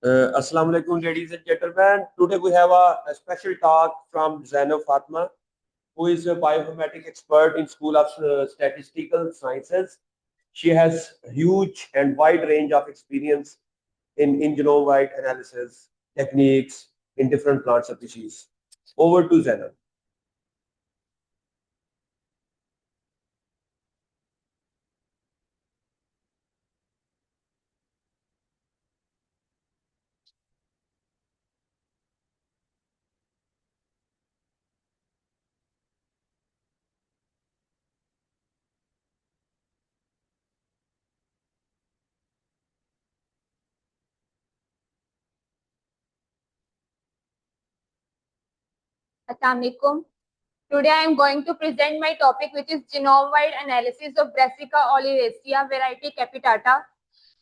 Assalamu alaikum, ladies and gentlemen. Today we have a special talk from Zainab Fatma, who is a bioinformatics expert in School of Statistical Sciences. She has huge and wide range of experience in genome-wide analysis techniques in different plant species. Over to Zainab. Assalamualaikum. Today I am going to present my topic, which is genome-wide analysis of Brassica oleracea variety capitata,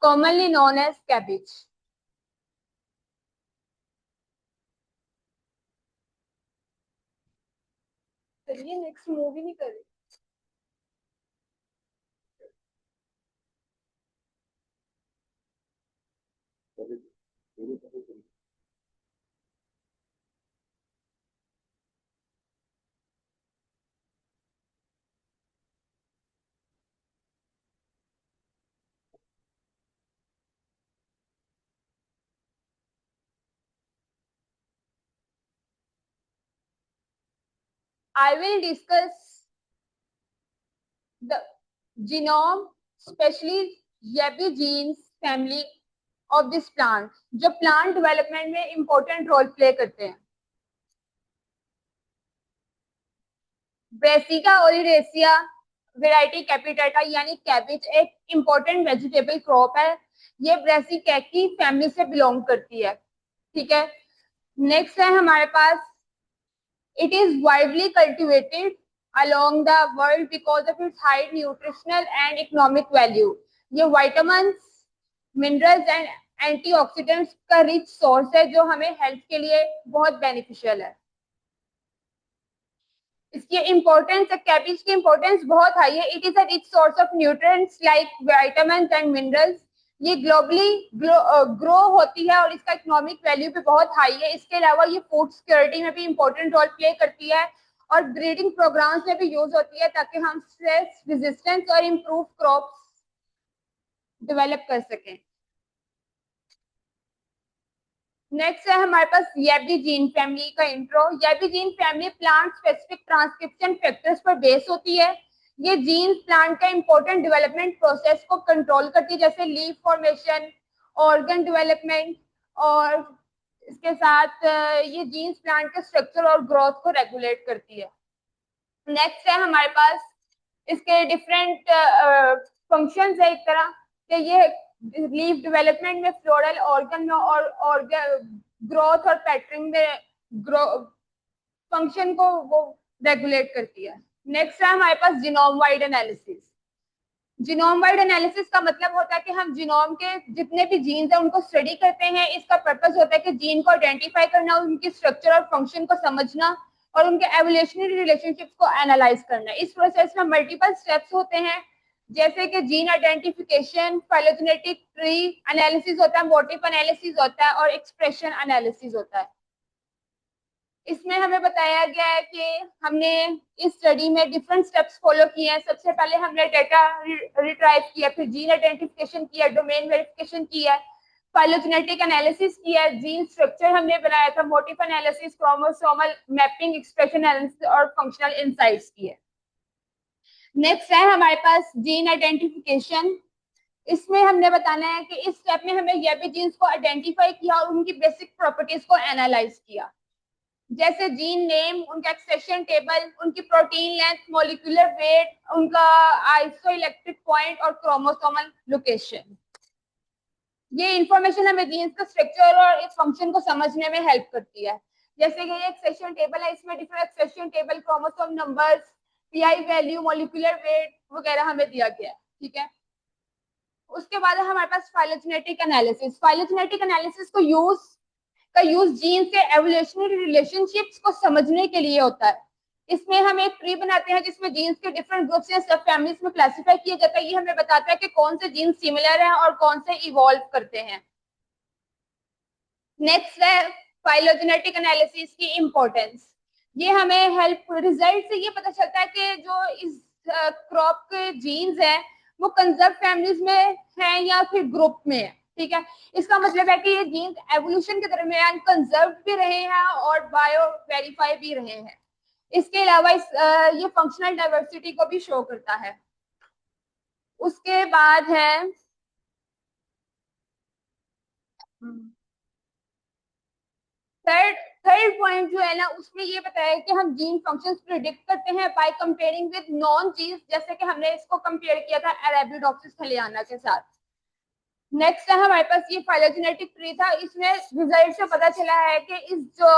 commonly known as cabbage. चलिए next movie नहीं करें. I will discuss the genome, especially Yabi genes family of this plant, जो plant development में important role play करते हैं. Brassica oleracea variety capitata यानी cabbage एक important vegetable crop है. ये ब्रेसिका की फैमिली से बिलोंग करती है. ठीक है. नेक्स्ट है हमारे पास, it is widely cultivated along the world because of its high nutritional and economic value. ये विटामिन्स, मिनरल्स एंड एंटीऑक्सीडेंट्स का रिच सोर्स है जो हमें हेल्थ के लिए बहुत बेनिफिशियल है. इसकी इम्पोर्टेंस, कैबेज की इम्पोर्टेंस बहुत हाई है. It is a rich source of nutrients like vitamins and minerals. ये ग्लोबली ग्रो होती है और इसका इकोनॉमिक वैल्यू भी बहुत हाई है. इसके अलावा ये फूड सिक्योरिटी में भी इम्पोर्टेंट रोल प्ले करती है और ब्रीडिंग प्रोग्राम्स में भी यूज होती है ताकि हम स्ट्रेस रेजिस्टेंस और इम्प्रूव क्रॉप्स डेवलप कर सकें. नेक्स्ट है हमारे पास याबी जीन फैमिली का इंट्रो. याबी gene family plant specific transcription factors पर बेस होती है. ये जीन प्लांट का इंपॉर्टेंट डेवलपमेंट प्रोसेस को कंट्रोल करती है, जैसे लीफ फॉर्मेशन, ऑर्गन डेवलपमेंट, और इसके साथ ये जीन्स प्लांट के स्ट्रक्चर और ग्रोथ को रेगुलेट करती है. नेक्स्ट है हमारे पास इसके डिफरेंट फंक्शंस है. एक तरह कि ये लीफ डेवलपमेंट में, फ्लोरल ऑर्गन में और ग्रोथ और पैटर्निंग में फंक्शन को वो रेगुलेट करती है. नेक्स्ट है हमारे पास genome wide analysis. Genome wide analysis का मतलब होता है कि हम जीनोम के जितने भी जीन्स हैं उनको स्टडी करते हैं. इसका पर्पस होता है कि जीन को आइडेंटिफाई करना, उनकी स्ट्रक्चर और फंक्शन को समझना और उनके एवोल्यूशनरी रिलेशनशिप्स को एनालाइज करना. इस प्रोसेस में मल्टीपल स्टेप्स होते हैं, जैसे कि gene identification, phylogenetic tree analysis होता है, मोटिफ एनालिसिस होता है और एक्सप्रेशन एनालिसिस होता है. इसमें हमें बताया गया है कि हमने इस स्टडी में डिफरेंट स्टेप्स फॉलो किए हैं. सबसे पहले हमने डेटा रिट्राइव किया, फिर जीन आइडेंटिफिकेशन किया, डोमेन वेरिफिकेशन किया, फाइलोजेनेटिक एनालिसिस किया, जीन स्ट्रक्चर हमने बनाया था, motif analysis, chromosomal mapping, expression analysis और फंक्शनल इनसाइट्स किए. नेक्स्ट है हमारे पास जीन आइडेंटिफिकेशन. इसमें हमने बताना है कि इस स्टेप में हमें ये भी जीन्स को आइडेंटिफाई किया और उनकी बेसिक प्रॉपर्टीज को एनालाइज किया, जैसे जीन नेम, उनका एक्सेशन टेबल, उनकी प्रोटीन लेंथ, मॉलिक्यूलर वेट, उनका आइसोइलेक्ट्रिक पॉइंट और क्रोमोसोमल लोकेशन. ये इंफॉर्मेशन हमें जीन्स का स्ट्रक्चर और इस फंक्शन को समझने में हेल्प करती है. जैसे कि ये एक्सेशन टेबल है, इसमें different accession table, chromosome numbers, PI value, molecular weight वगैरह हमें दिया गया है. ठीक है. उसके बाद हमारे पास फाइलोजेनेटिक एनालिसिस. फाइलोजेनेटिक एनालिसिस को यूज जीन के एवोल्यूशनरी रिलेशनशिप्स को समझने के लिए होता है. इसमें हम एक ट्री बनाते हैं जिसमें जीन्स के डिफरेंट ग्रुप्स या सब फैमिलीज में क्लासिफाई किया जाता है. ये हमें बताता है कि कौन से जीन्स सिमिलर हैं और कौन से इवॉल्व करते हैं. नेक्स्ट है फाइलोजेनेटिक एनालिसिस की इम्पोर्टेंस। ये हमें हेल्प, रिजल्ट से ये पता चलता है कि जो इस क्रॉप के जीन्स हैं वो कंजर्व फैमिलीज में हैं या फिर ग्रुप में है। ठीक है, इसका मतलब है कि ये जीन्स एवोल्यूशन के दरमियान कंजर्व भी रहे हैं और बायो वेरीफाई भी रहे हैं। इसके अलावा ये फंक्शनल डाइवर्सिटी को भी शो करता है। उसके बाद है थर्ड थर्ड पॉइंट जो है ना, उसमें ये बताया कि हम जीन फंक्शंस प्रिडिक्ट करते हैं by comparing with non genes, जैसे कि हमने इसको कंपेयर किया था अरेबिडोप्सिस थलियाना के साथ। नेक्स्ट है हमारे पास ये फाइलोजेनेटिक ट्री था। इसमें रिजल्ट से पता चला है कि इस जो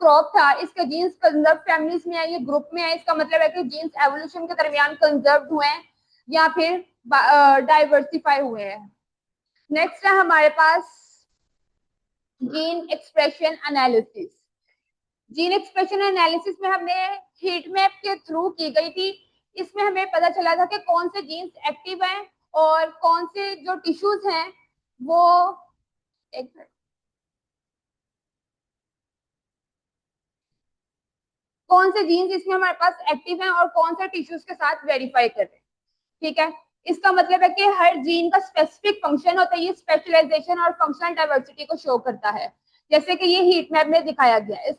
क्रॉप था इसके जीन्स कंजर्व फैमिलीज में है, ये ग्रुप में है। इसका मतलब है कि जीन्स एवोल्यूशन के दरमियान कंजर्व हुए हैं या फिर डाइवर्सिफाई हुए हैं। नेक्स्ट है हमारे पास gene expression analysis. Gene expression analysis में हमने हीट मैप के थ्रू की गई थी। इसमें हमें पता चला था कि कौन से जीन्स एक्टिव हैं और कौन से जो टिश्यूज हैं वो एक कौन से जीन्स इसमें हमारे पास एक्टिव हैं और कौन से टिश्यूज के साथ वेरीफाई कर रहे हैं। ठीक है, इसका मतलब है कि हर जीन का स्पेसिफिक फंक्शन होता है। ये स्पेशलाइजेशन और फंक्शनल डाइवर्सिटी को शो करता है, जैसे कि ये हीट मैप में दिखाया गया है।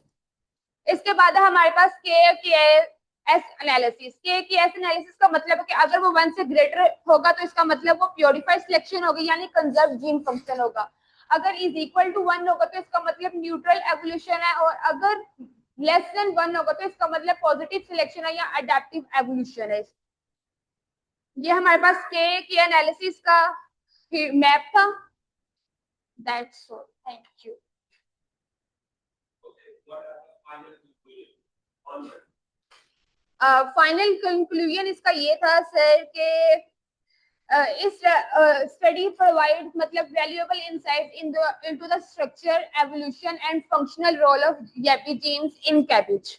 इसके बाद हमारे पास के एस एनालिसिस। के एस एनालिसिस का मतलब है कि अगर वो 1 से ग्रेटर होगा तो इसका मतलब वो प्योरीफाइड सिलेक्शन होगी, यानी कंजर्व जीन फंक्शन होगा। अगर इज इक्वल टू 1 होगा तो इसका मतलब न्यूट्रल एवोल्यूशन है, और अगर लेस देन 1 होगा तो इसका मतलब पॉजिटिव सिलेक्शन है या अडेप्टिव एवोल्यूशन है। ये हमारे पास के एनालिसिस का मैप था। That's all, thank you. Final conclusion इसका ये था सर कि इस स्टडी प्रोवाइड मतलब valuable insight into the structure, evolution and functional role of YAPI genes in cabbage.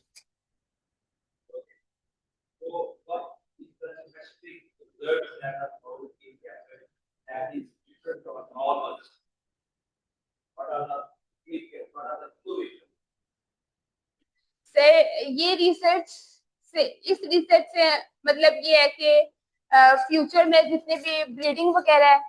So, what is the specific research that are found in cabbage that is different from all others? What are the conclusions? से ये research से इस research से मतलब ये है कि future में जितने भी ब्रीडिंग वगैरह है,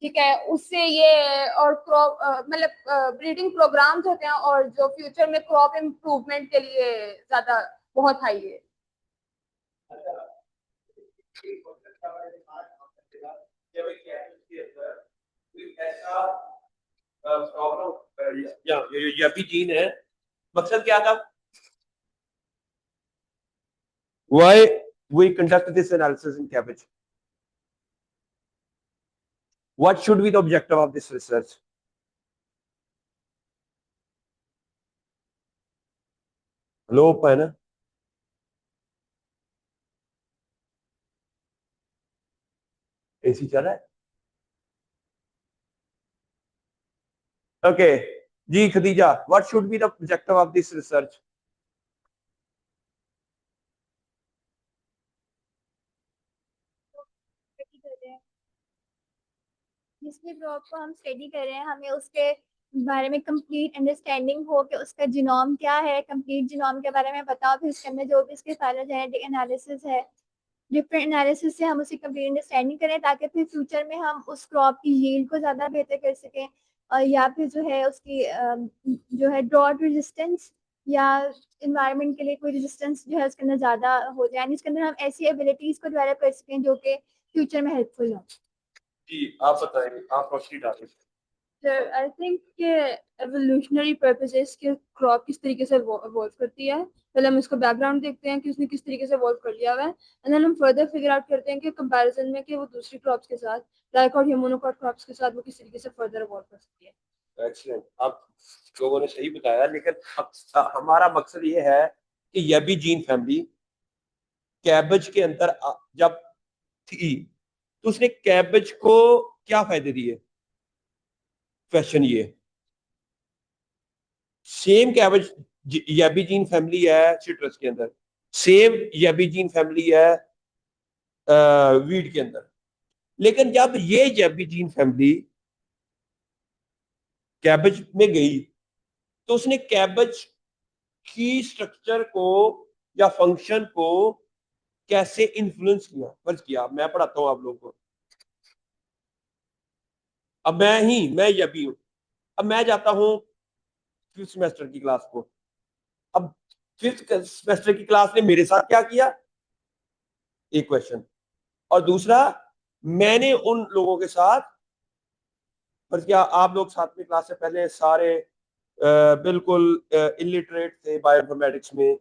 ठीक है, उससे ये और क्रॉप मतलब ब्रीडिंग प्रोग्राम्स होते हैं और जो फ्यूचर में क्रॉप इम्प्रूवमेंट के लिए ज्यादा बहुत हाई है। YAPI जीन है, मकसद क्या था? Why we conduct this analysis in cabbage? What should be the objective of this research? Hello, Pana. AC चल रहा है? Okay. Ji Khadija, what should be the objective of this research? जिस भी क्रॉप को हम स्टडी कर रहे हैं हमें उसके बारे में कंप्लीट अंडरस्टैंडिंग हो कि उसका जीनोम क्या है, कंप्लीट जीनोम के बारे में बताओ। फिर उसके अंदर जो भी इसके फाइलोजेनेटिक एनालिसिस है, डिफरेंट एनालिसिस से हम उसकी कंप्लीट अंडरस्टैंडिंग करें, ताकि फिर फ्यूचर में हम उस क्रॉप की यील्ड को ज़्यादा बेहतर कर सकें, और या फिर जो है उसकी जो है ड्रॉट रेजिस्टेंस या इन्वायरमेंट के लिए कोई रेजिस्टेंस जो है उसके अंदर ज़्यादा हो जाए, यानी इसके अंदर हम ऐसी एबिलिटीज़ को डेवलप कर सकें जो कि फ्यूचर में हेल्पफुल हो। जी आप बताएं, आप रोशनी डालें। सर आई थिंक कि एवोल्यूशनरी पर्पसेस के क्रॉप किस तरीके से इवॉल्व करती है, पहले हम इसका बैकग्राउंड देखते हैं कि उसने किस तरीके से इवॉल्व कर लिया हुआ है, एंड देन हम फर्दर फिगर आउट करते हैं कि कंपैरिजन में कि वो दूसरी क्रॉप्स के साथ, डाइकॉट या मोनोकॉट क्रॉप्स के साथ वो किस तरीके से फर्दर इवॉल्व कर सकती है। एक्सीलेंट, आप लोगों ने सही बताया, लेकिन हमारा मकसद ये है कि YAPI जीन फैमिली कैबेज के अंदर जब थी तो उसने कैबेज को क्या फायदे दिए? क्वेश्चन ये, same cabbage YAPI gene family है सिट्रस के अंदर, सेम YAPI जीन फैमिली है वीट के अंदर, लेकिन जब ये YAPI जीन फैमिली कैबेज में गई तो उसने कैबेज की स्ट्रक्चर को या फंक्शन को कैसे इन्फ्लुएंस किया। फर्ज किया मैं पढ़ाता हूं आप लोगों को, अब मैं ये भी हूं, अब मैं जाता हूं फिफ्थ सेमेस्टर की क्लास को। अब फिफ्थ सेमेस्टर की क्लास ने मेरे साथ क्या किया, एक क्वेश्चन, और दूसरा मैंने उन लोगों के साथ, पर क्या आप लोग साथ में क्लास से पहले सारे बिल्कुल इलिटरेट थे बायोइन्फॉर्मेटिक्स में।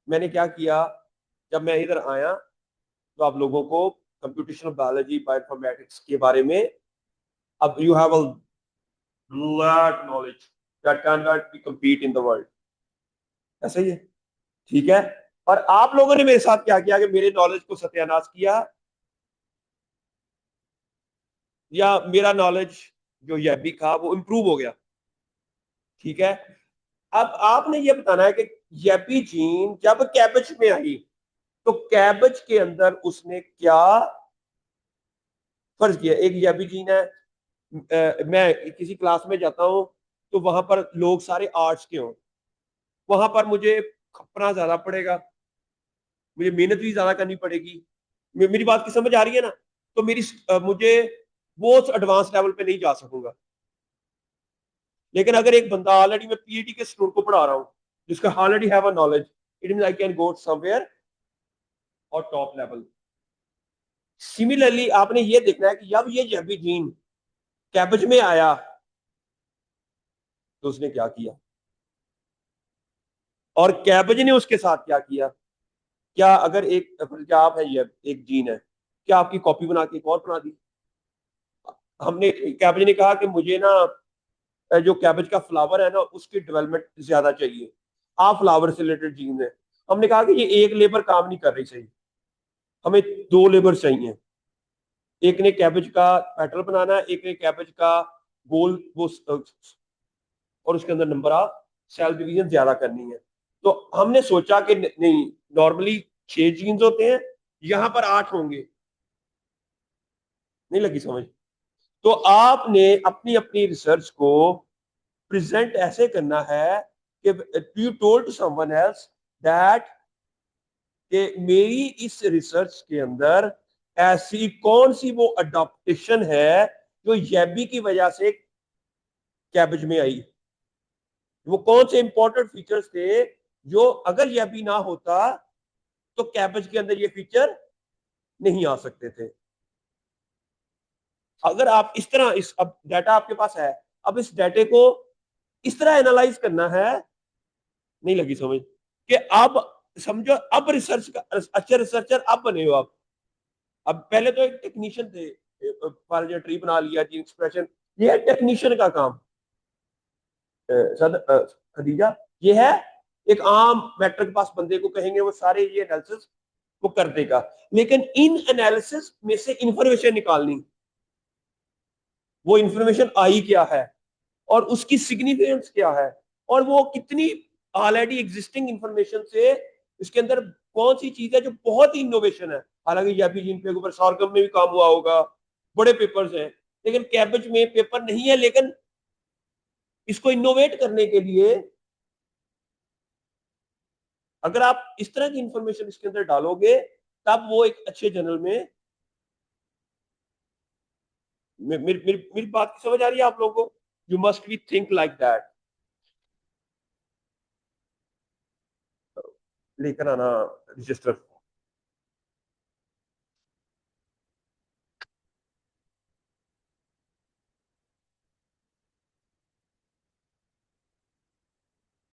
मैंने क्या किया, जब मैं इधर आया तो आप लोगों को कंप्यूटेशनल बायोलॉजी बायोइन्फॉर्मेटिक्स के बारे में, अब you have a lot knowledge that can not be compete in the world. ऐसा ही है, ठीक है। और आप लोगों ने मेरे साथ क्या किया कि मेरे नॉलेज को सत्यानाश किया, या मेरा नॉलेज जो यह भी था वो इम्प्रूव हो गया, ठीक है। अब आपने ये बताना है कि यपी जीन जब कैबेज में आई तो कैबेज के अंदर उसने क्या फर्ज किया। एक यपी जीन है, मैं किसी क्लास में जाता हूं तो वहां पर लोग सारे आर्ट्स के हों, वहां पर मुझे खपना ज्यादा पड़ेगा, मुझे मेहनत भी ज्यादा करनी पड़ेगी। मेरी बात की समझ आ रही है ना। तो मुझे वो एडवांस लेवल पे नहीं जा सकूंगा। लेकिन अगर एक बंदा ऑलरेडी, मैं पीएचडी के स्टूडेंट को पढ़ा रहा हूँ जिसका already have a knowledge, it means I can go somewhere और टॉप लेवल। सिमिलरली आपने ये देखना है कि जब ये जैबी जीन कैबेज में आया तो उसने क्या किया, और कैबेज ने उसके साथ क्या किया। क्या अगर एक क्या आप है, ये एक जीन है, क्या आपकी कॉपी बना के एक और बना दी। हमने कैबेज ने कहा कि मुझे ना जो कैबेज का फ्लावर है ना उसकी डेवलपमेंट ज्यादा चाहिए, आप फ्लावर से रिलेटेड जीन है। हमने कहा कि ये एक लेबर काम नहीं कर रही सही, हमें दो लेबर चाहिए, एक ने कैबेज का पेटल बनाना है, एक ने कैबेज का गोल वो और उसके अंदर नंबर ऑफ सेल डिवीजन ज्यादा करनी है। तो हमने सोचा कि नहीं, नॉर्मली 6 जीन्स होते हैं, यहां पर 8 होंगे। नहीं लगी समझ। तो आपने अपनी अपनी रिसर्च को प्रेजेंट ऐसे करना है कि you told to someone else that कि मेरी इस रिसर्च के अंदर ऐसी कौन सी वो अडॉप्टेशन है जो यबी की वजह से कैबेज में आई, वो कौन से इंपॉर्टेंट फीचर्स थे जो अगर यबी ना होता तो कैबेज के अंदर ये फीचर नहीं आ सकते थे। अगर आप इस तरह अब डाटा आपके पास है, अब इस डाटे को इस तरह एनालाइज करना है। नहीं लगी समझ कि अब समझो, अब रिसर्च का अच्छे रिसर्चर अब बने हो आप। अब पहले तो एक टेक्नीशियन थे, ट्री बना लिया जी एक्सप्रेशन, ये है टेक्नीशियन का काम। खदीजा, ये है एक आम मेट्रो के पास बंदे को कहेंगे वो सारे ये एनालिसिस वो कर देगा, लेकिन इन एनालिसिस में से इंफॉर्मेशन निकालनी, वो इंफॉर्मेशन आई क्या है और उसकी सिग्निफिकेंस क्या है, और वो कितनी ऑलरेडी एग्जिस्टिंग इंफॉर्मेशन से इसके अंदर कौन सी चीज है जो बहुत ही इनोवेशन है। हालांकि यह भी जिन पे ऊपर सॉरगम में भी काम हुआ होगा, बड़े पेपर्स हैं, लेकिन कैबेज में पेपर नहीं है। लेकिन इसको इनोवेट करने के लिए अगर आप इस तरह की इंफॉर्मेशन इसके अंदर डालोगे तब वो एक अच्छे जर्नल में मेरी बात की समझ आ रही है आप लोगों को। You must be think like that. लेकर आना रजिस्टर।